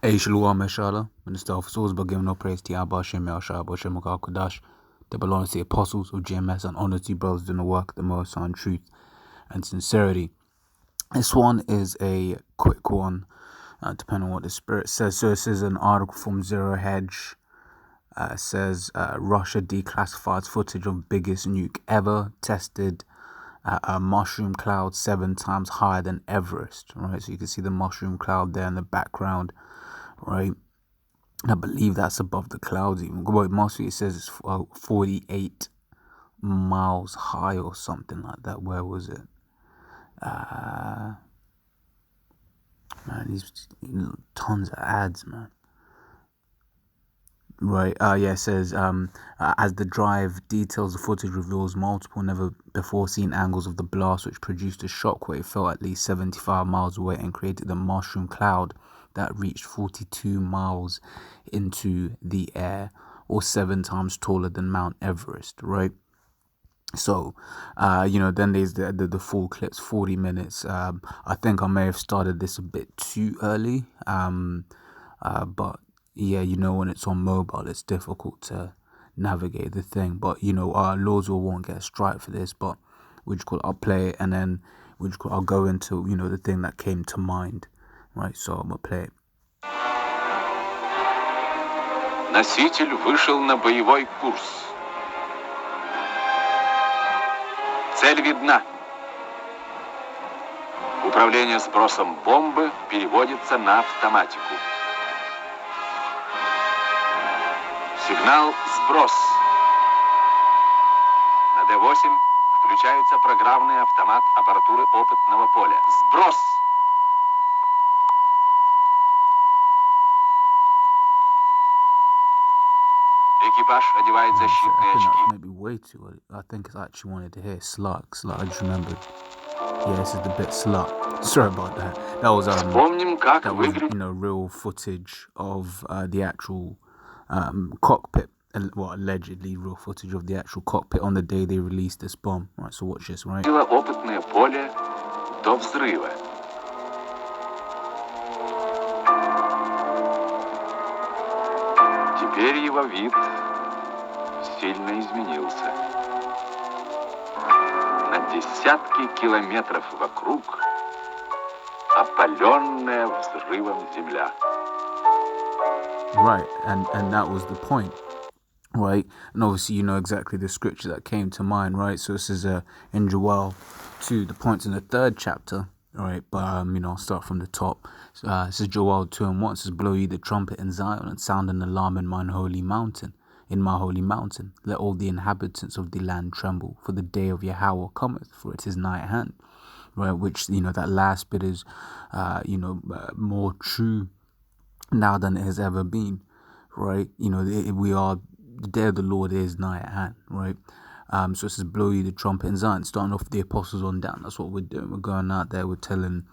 Hey, Shalom, Meshala, Minister of Souls, but giving no praise to Yahweh, Shem Yahshua, Shem Kodash, that belongs to the apostles of GMS and honor to you brothers doing the work, the most on truth and sincerity. This one is a quick one, depending on what the Spirit says. So this is an article from Zero Hedge. Says Russia declassifies footage of biggest nuke ever tested at a mushroom cloud 7 times higher than Everest. Right, so you can see the mushroom cloud there in the background. Right, I believe that's above the clouds even. Well, mostly it says it's 48 miles high or something like that. Where was it? Man, these tons of ads, man. Right, yeah, it says, as the drive details, the footage reveals multiple never before seen angles of the blast, which produced a shockwave, fell at least 75 miles away and created a mushroom cloud that reached 42 miles into the air, or 7 times taller than Mount Everest, right? So, then there's the full clips, 40 minutes. I think I may have started this a bit too early, but yeah, when it's on mobile, it's difficult to navigate the thing. But our laws won't get a strike for this. But I'll play it, and then I'll go into the thing that came to mind, right? So I'm gonna play it. Носитель вышел на боевой курс. Цель видна. Управление сбросом бомбы переводится на автоматику. Сигнал «Сброс». На D8 включается программный автомат аппаратуры опытного поля. «Сброс». Экипаж одевает защитные очки. Maybe way too early. I think I actually wanted to hear slug. I just remembered. Yeah, this is the bit slug. Sorry about that. That was Вспомним, как that was real footage of the actual cockpit. Well, allegedly real footage of the actual cockpit on the day they released this bomb. Right, so watch this, right? Опытное поле до взрыва. Теперь его вид сильно изменился. На десятки километров вокруг опаленная взрывом земля. Right, and that was the point, right? And obviously you know exactly the scripture that came to mind, right? So this is in Joel 2, the points in the 3rd chapter, right? But I'll start from the top. This is Joel 2:1. It says, "Blow ye the trumpet in Zion, and sound an alarm in mine holy mountain. In my holy mountain, let all the inhabitants of the land tremble, for the day of Yahweh cometh, for it is nigh at hand." Right, which that last bit is more true now than it has ever been, right? We are, the day of the Lord is nigh at hand, right? So it says, "Blow ye the trumpet in Zion," starting off the apostles on down. That's what we're doing. We're going out there, we're telling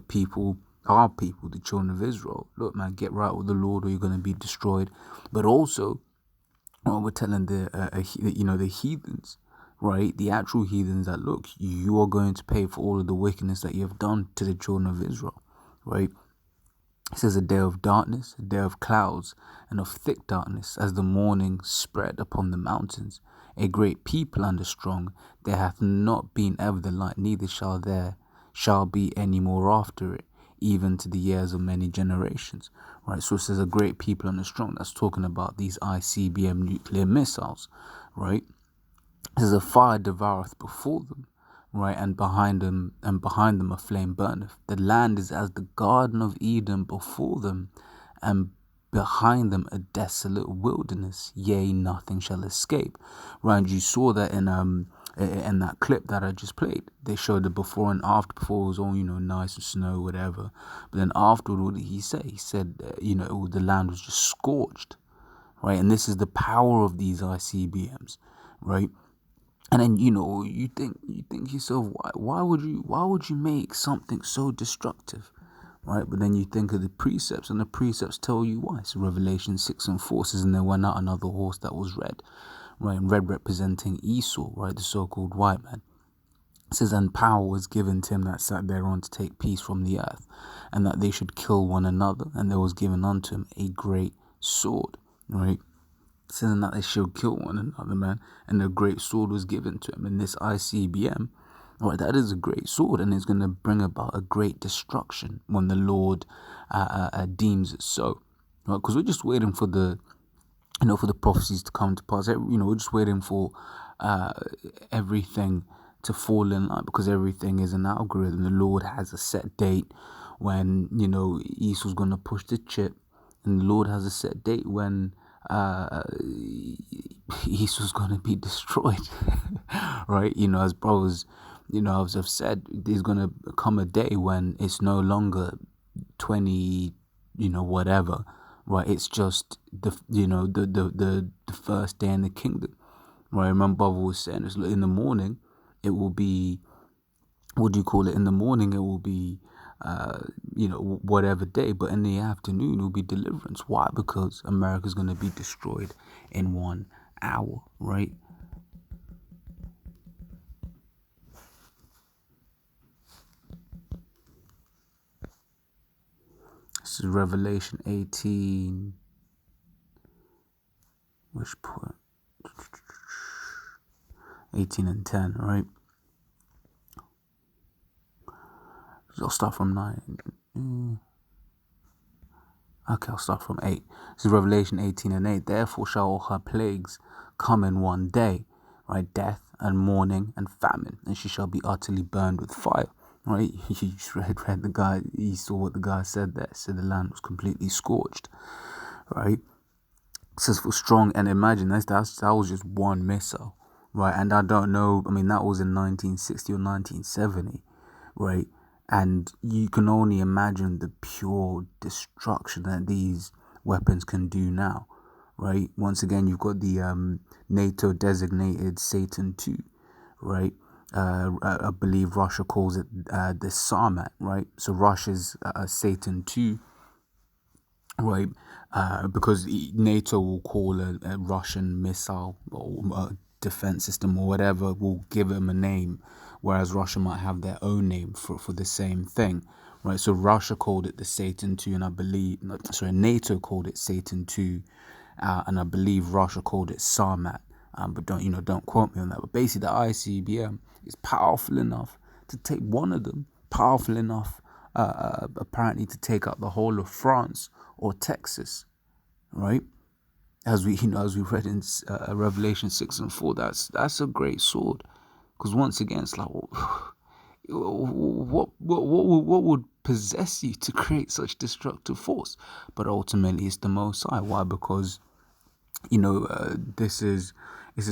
people, our people, the children of Israel, look, man, get right with the Lord or you're going to be destroyed. But also, we're telling the heathens, right, the actual heathens, that look, you are going to pay for all of the wickedness that you have done to the children of Israel, right? It says, "A day of darkness, a day of clouds, and of thick darkness, as the morning spread upon the mountains. A great people and a strong, there hath not been ever the like, neither shall be any more after it, even to the years of many generations." Right, so it says a great people and a strong. That's talking about these ICBM nuclear missiles, right? It says, "A fire devoureth before them, right, and behind them a flame burneth. The land is as the Garden of Eden before them, and behind them a desolate wilderness. Yea, nothing shall escape." Right, and you saw that in that clip that I just played. They showed the before and after. Before it was all nice and snow, whatever. But then afterward, what did he say? He said the land was just scorched, right? And this is the power of these ICBMs, right? And then you think to yourself, why would you make something so destructive, right? But then you think of the precepts, and the precepts tell you why. So Revelation 6:4 says, "And there went out another horse that was red," right? And red representing Esau, right, the so-called white man. It says, and power was given to him that sat thereon to take peace from the earth, and that they should kill one another, and there was given unto him a great sword, right? It says, and that they should kill one another, man, and a great sword was given to him. And this ICBM, right, that is a great sword, and it's going to bring about a great destruction when the Lord deems it so, right? Because we're just waiting for the, for the prophecies to come to pass. We're just waiting for everything to fall in line, because everything is an algorithm. The Lord has a set date when, Esau's going to push the chip, and the Lord has a set date when Esau's going to be destroyed, right? As brothers, as I've said, there's going to come a day when it's no longer 20, whatever, right? It's just the first day in the kingdom, right? I remember Brother was saying this, in the morning, it will be, what do you call it? In the morning, it will be, whatever day, but in the afternoon, it will be deliverance. Why? Because America's going to be destroyed in 1 hour, right? This is Revelation 18. Which part? 18 and 10, right? So I'll start from 9. Okay, I'll start from 8. This is Revelation 18 and 8. Therefore shall all her plagues come in one day, right? Death and mourning and famine, and she shall be utterly burned with fire, right? You just read the guy, you saw what the guy said there. Said the land was completely scorched, right? It says for strong, and imagine that was just one missile, right? And I don't know, that was in 1960 or 1970, right? And you can only imagine the pure destruction that these weapons can do now, right? Once again, you've got the NATO designated Satan 2, right? I believe Russia calls it the Sarmat, right? So Russia's Satan 2, right? Because NATO will call a Russian missile or a defense system or whatever, will give them a name, whereas Russia might have their own name for the same thing, right? So Russia called it the Satan 2, and I believe, NATO called it Satan 2, and I believe Russia called it Sarmat. But don't quote me on that. But basically, the ICBM is powerful enough to take one of them, powerful enough apparently to take out the whole of France or Texas, right? As we read in Revelation 6 and 4, that's a great sword, because once again, it's like, what would possess you to create such destructive force? But ultimately, it's the Most High. Why? Because this is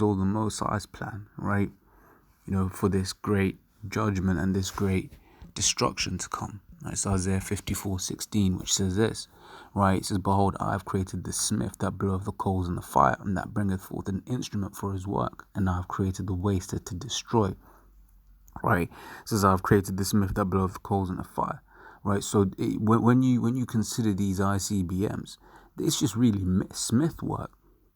all the Most High's plan, right? For this great judgment and this great destruction to come. Right? It's Isaiah 54:16, which says this, right? It says, behold, I have created the smith that bloweth the coals in the fire, and that bringeth forth an instrument for his work, and I have created the waster to destroy. Right? It says, I have created the smith that bloweth the coals in the fire. Right? So when you consider these ICBMs, it's just really smith work,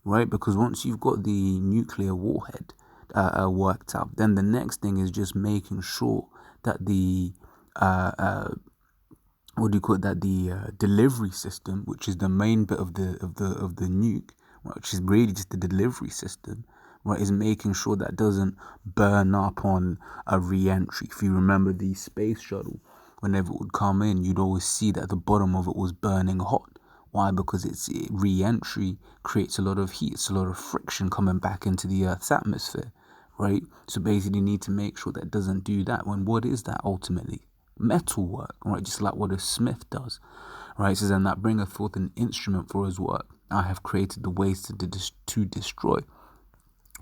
right? Because once you've got the nuclear warhead worked out, then the next thing is just making sure that the delivery system, which is the main bit of the nuke, right, which is really just the delivery system, right, is making sure that doesn't burn up on a re-entry. If you remember the space shuttle, whenever it would come in, you'd always see that the bottom of it was burning hot. Why? Because its re-entry creates a lot of heat, it's a lot of friction coming back into the Earth's atmosphere, right? So basically you need to make sure that it doesn't do that. When what is that ultimately? Metal work, right? Just like what a smith does, right? It says, and that bringeth forth an instrument for his work. I have created the waste to destroy,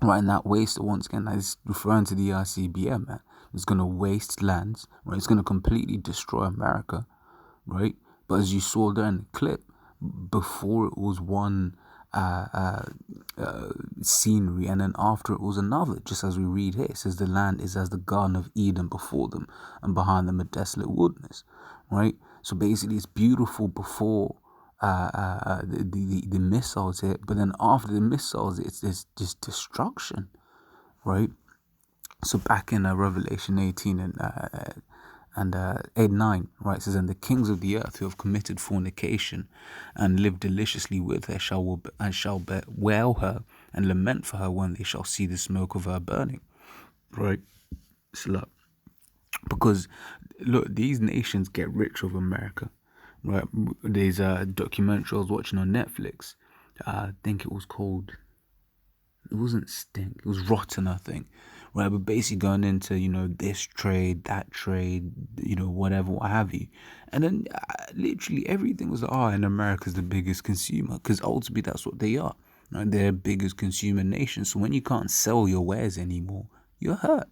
right? And that waste, once again, that is referring to the ICBM, man. It's going to waste lands, right? It's going to completely destroy America, right? But as you saw there in the clip, before it was one scenery, and then after it was another. Just as we read here, it says the land is as the Garden of Eden before them, and behind them a desolate wilderness, right? So basically, it's beautiful before the missiles hit, but then after the missiles, it's just destruction, right? So back in Revelation 18 and 8 9, right, it says, and the kings of the earth who have committed fornication and lived deliciously with her shall bewail her and lament for her when they shall see the smoke of her burning. Right? So look, because look, these nations get rich of America. Right? There's a documentary I was watching on Netflix. I think it was called, it wasn't Stink, it was Rotten, I think. Right, but basically going into, this trade, that trade, whatever, what have you. And then literally everything was like, and America's the biggest consumer, because ultimately that's what they are. Right? They're biggest consumer nation. So when you can't sell your wares anymore, you're hurt.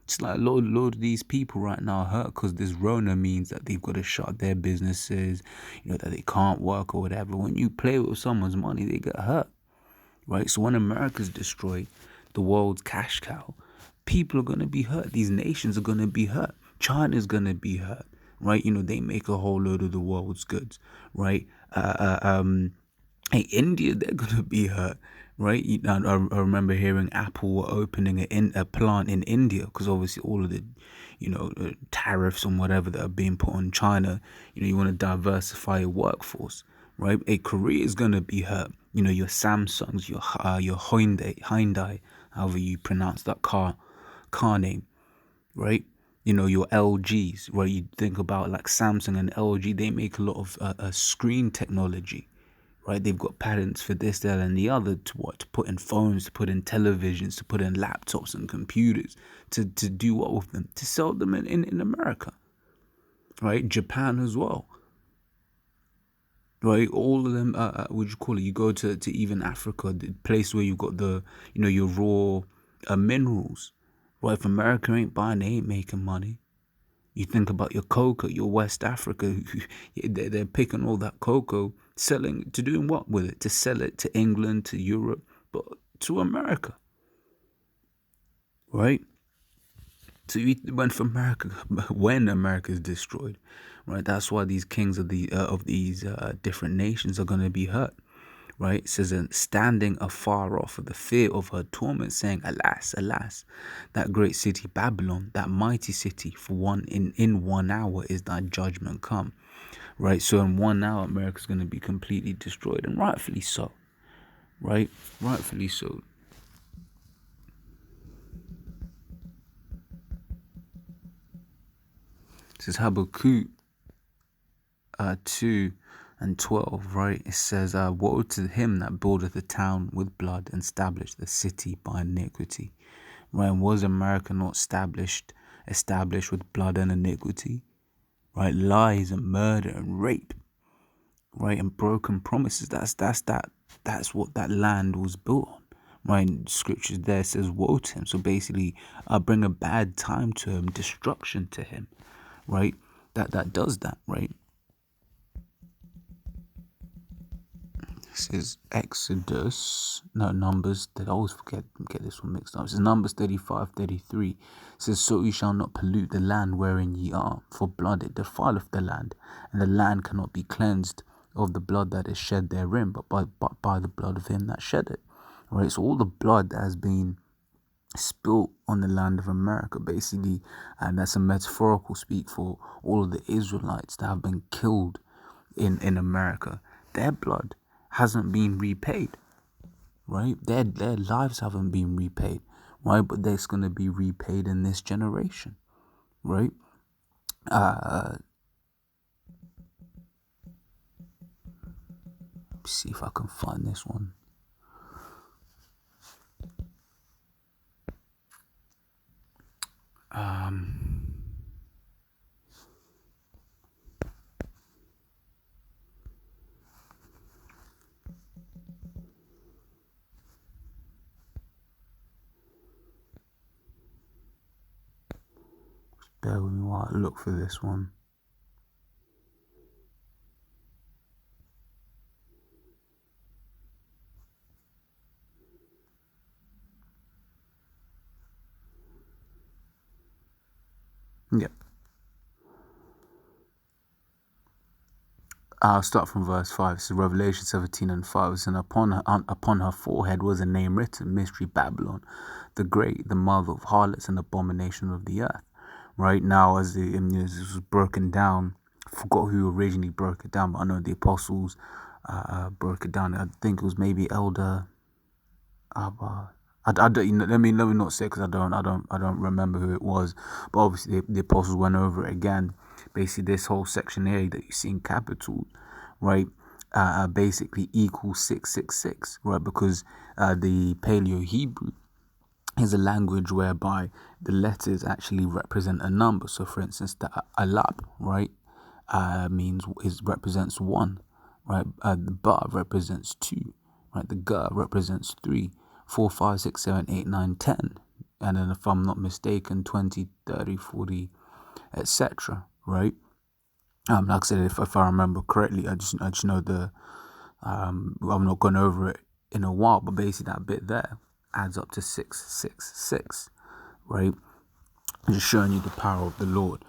It's like a lot of these people right now are hurt because this Rona means that they've got to shut their businesses, that they can't work or whatever. When you play with someone's money, they get hurt. Right? So when America's destroyed, the world's cash cow, people are going to be hurt. These nations are going to be hurt. China's going to be hurt. Right? They make a whole load of the world's goods. Right? Hey, India, they're going to be hurt. Right? I remember hearing Apple were opening a plant in India because obviously all of the, tariffs and whatever that are being put on China, you want to diversify your workforce. Right? A Korea is going to be hurt. Your Samsungs, your Hyundai, however you pronounce that car name, right? Your LGs, right? You think about like Samsung and LG, they make a lot of screen technology, right? They've got patents for this, that, and the other to what? To put in phones, to put in televisions, to put in laptops and computers, to do what with them? To sell them in America, right? Japan as well. Right, all of them. What do you call it? You go to even Africa, the place where you got the, your raw minerals. Right, if America ain't buying, they ain't making money. You think about your cocoa, your West Africa. They're picking all that cocoa, selling to doing what with it? To sell it to England, to Europe, but to America. Right. So when America is destroyed, right? That's why these kings of these different nations are going to be hurt. Right? It says, and standing afar off of the fear of her torment, saying, alas, alas, that great city Babylon, that mighty city, for in 1 hour is thy judgment come. Right? So in 1 hour, America's going to be completely destroyed, and rightfully so. Right? Rightfully so. It says Habakkuk 2 and 12, right? It says, woe to him that buildeth a town with blood and established the city by iniquity. Right? And was America not established with blood and iniquity? Right? Lies and murder and rape. Right? And broken promises. That's what that land was built on. Right? And scriptures there says, woe to him. So basically, bring a bad time to him, destruction to him. Right? That does that, right? This is Numbers, that I always get this one mixed up. It says Numbers 35:33. It says, so you shall not pollute the land wherein ye are, for blood it defileth the land, and the land cannot be cleansed of the blood that is shed therein, but by the blood of him that shed it. Right, so all the blood that has been spilt on the land of America, basically, and that's a metaphorical speak for all of the Israelites that have been killed in America. Their blood hasn't been repaid, right? Their lives haven't been repaid, right? But that's going to be repaid in this generation, right? See if I can find this one. Bear with me while I look for this one. Yep. I'll start from verse 5. This is Revelation 17 and 5. And upon her forehead was a name written, Mystery Babylon, the Great, the mother of harlots and abomination of the earth. Right now, as this was broken down, I forgot who originally broke it down, but I know the apostles broke it down. I think it was maybe Elder Abba. I don't, let me not say, because I don't remember who it was, but obviously the apostles went over it again. Basically, this whole section here that you see in capital, right, basically equals 666, right, because the Paleo Hebrew is a language whereby the letters actually represent a number. So, for instance, the alab, right, represents 1, right. The ba represents 2, right. The ga represents 3, 4, 5, 6, 7, 8, 9, 10, and then if I'm not mistaken, 20, 30, 40, etc. Right. Like I said, if I remember correctly, I just know the I've not gone over it in a while, but basically that bit there adds up to 666, right? Just showing you the power of the Lord,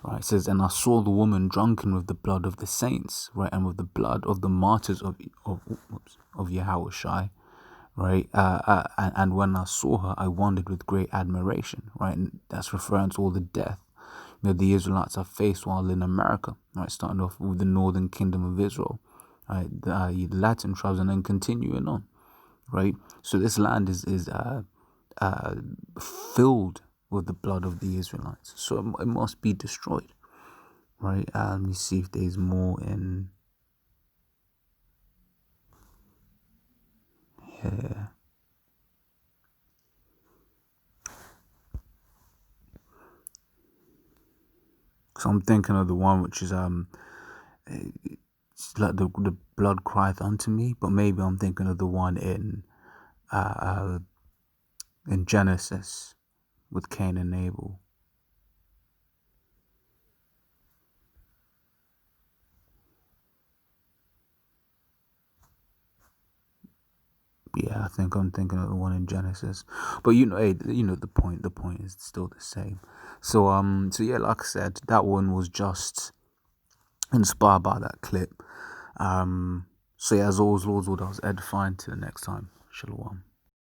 right? It says, and I saw the woman drunken with the blood of the saints, right, and with the blood of the martyrs of Yahushai, right? And when I saw her, I wondered with great admiration, right? And that's referring to all the death the Israelites have faced while in America, right? Starting off with the northern kingdom of Israel, right? The Latin tribes, and then continuing on, right? So this land is filled with the blood of the Israelites, so it must be destroyed, right? Let me see if there's more in here. So I'm thinking of the one which is it's like the blood crieth unto me, but maybe I'm thinking of the one in Genesis with Cain and Abel. Yeah, I think I'm thinking of the one in Genesis, but hey, the point. The point is still the same. So yeah, like I said, that one was just inspired by that clip. So yeah, as always, Lord's Lord, I was edifying. Till the next time, Shalom.